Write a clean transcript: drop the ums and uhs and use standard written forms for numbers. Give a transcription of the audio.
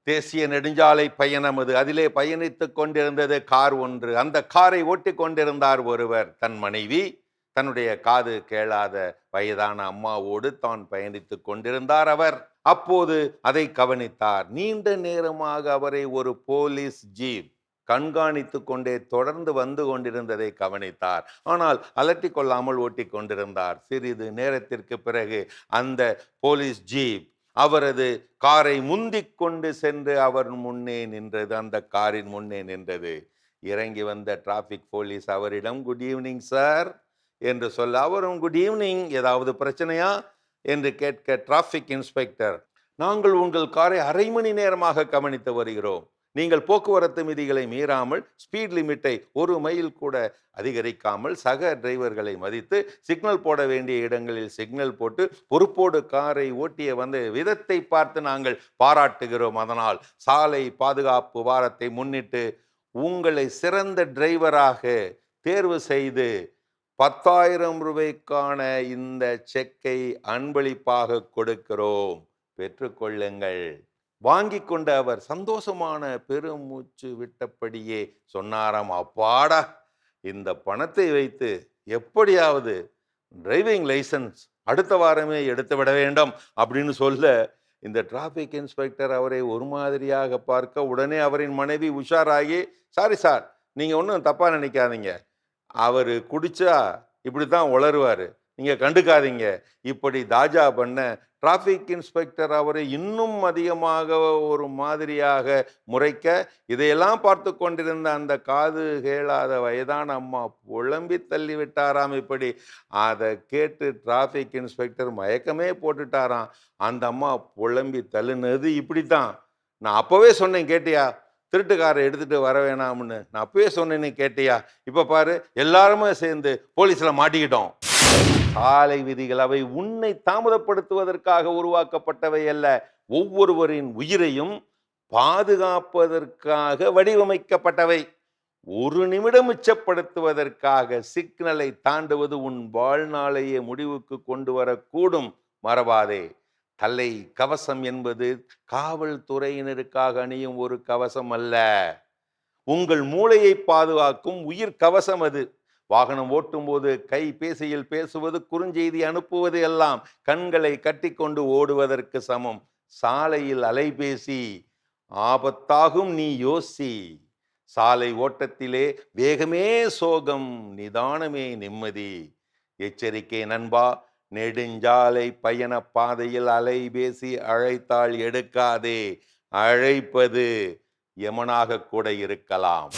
தேசிய நெடுஞ்சாலை பயணம் அது. அதிலே பயணித்துக் கொண்டிருந்தது கார் ஒன்று. அந்த காரை ஓட்டிக் கொண்டிருந்தார் ஒருவர். தன் மனைவி, தன்னுடைய காது கேளாத வயதான அம்மாவோடு தான் பயணித்துக் கொண்டிருந்தார் அவர். அப்போது அதை கவனித்தார். நீண்ட நேரமாக அவரை ஒரு போலீஸ் ஜீப் கண்காணித்துக் கொண்டே தொடர்ந்து வந்து கொண்டிருந்ததை கவனித்தார். ஆனால் அலட்டிக் கொள்ளாமல் ஓட்டிக் கொண்டிருந்தார். சிறிது நேரத்திற்கு பிறகு அந்த போலீஸ் ஜீப் அவரது காரை முந்திக் கொண்டு சென்று அவர் முன்னே நின்றது. அந்த காரின் முன்னே நின்றது. இறங்கி வந்த டிராபிக் போலீஸ் அவரிடம், குட் ஈவினிங் சார் என்று சொல்ல, அவரும் குட் ஈவினிங், ஏதாவது பிரச்சனையா என்று கேட்க, டிராபிக் இன்ஸ்பெக்டர், நாங்கள் உங்கள் காரை அரை மணி நேரமாக கவனித்து வருகிறோம். நீங்கள் போக்குவரத்து விதிகளை மீறாமல், ஸ்பீட் லிமிட்டை 1 மைல் கூட அதிகரிக்காமல், சக டிரைவர்களை மதித்து, சிக்னல் போட வேண்டிய இடங்களில் சிக்னல் போட்டு பொறுப்போடு காரை ஓட்டிய விதத்தை பார்த்து நாங்கள் பாராட்டுகிறோம். அதனால் சாலை பாதுகாப்பு வாரத்தை முன்னிட்டு உங்களை சிறந்த டிரைவராக தேர்வு செய்து 10,000 ரூபாய்க்கான இந்த செக்கை அன்பளிப்பாக கொடுக்கிறோம், பெற்றுக்கொள்ளுங்கள். வாங்கி கொண்ட அவர் சந்தோஷமான பெருமூச்சு விட்டபடியே சொன்னாராம், அப்பாடா, இந்த பணத்தை வைத்து எப்படியாவது டிரைவிங் லைசன்ஸ் அடுத்த வாரமே எடுத்து விட வேண்டும் அப்படின்னு சொல்ல, இந்த டிராபிக் இன்ஸ்பெக்டர் அவரை ஒரு மாதிரியாக பார்க்க, உடனே அவரின் மனைவி உஷாராகி, சாரி சார், நீங்க ஒன்றும் தப்பா நினைக்காதீங்க, அவர் குடிச்சா இப்படித்தான் உளருவாரு, நீங்க கண்டுக்காதீங்க. இப்படி தாஜா பண்ண டிராபிக் இன்ஸ்பெக்டர் அவரை இன்னும் அதிகமாக ஒரு மாதிரியாக முறைக்க, இதையெல்லாம் பார்த்து கொண்டிருந்த அந்த காது கேளாத வயதான அம்மா புலம்பி தள்ளிவிட்டாராம். இப்படி அதை கேட்டு டிராபிக் இன்ஸ்பெக்டர் மயக்கமே போட்டுட்டாராம். அந்த அம்மா புலம்பி தள்ளுனது இப்படித்தான், நான் அப்பவே சொன்னேன் கேட்டியா, திருட்டுக்காரை எடுத்துட்டு வர வேணாம்னு நான் அப்பவே சொன்னேன்னு கேட்டியா, இப்ப பாரு எல்லாருமே சேர்ந்து போலீஸ்ல மாட்டிக்கிட்டோம். சாலை விதிகள் அவை உன்னை தாமதப்படுத்துவதற்காக உருவாக்கப்பட்டவை அல்ல, ஒவ்வொருவரின் உயிரையும் பாதுகாப்பதற்காக வடிவமைக்கப்பட்டவை. 1 நிமிடம் மிச்சப்படுத்துவதற்காக சிக்னலை தாண்டுவது உன் வாழ்நாளையே முடிவுக்கு கொண்டு வரக்கூடும், மறவாதே. தலை கவசம் என்பது காவல்துறையினருக்காக அணியும் ஒரு கவசம் அல்ல, உங்கள் மூளையை பாதுகாக்கும் உயிர் கவசம் அது. வாகனம் ஓட்டும் போது கைபேசியில் பேசுவது, குறுஞ்செய்தி அனுப்புவது எல்லாம் கண்களை கட்டிக்கொண்டு ஓடுவதற்கு சமம். சாலையில் அலைபேசி ஆபத்தாகும், நீ யோசி. சாலை ஓட்டத்திலே வேகமே சோகம், நிதானமே நிம்மதி. எச்சரிக்கை நண்பா, நெடுஞ்சாலை பயண பாதையில் அலைபேசி அழைத்தால் எடுக்காதே, அழைப்பது யமனாக கூட இருக்கலாம்.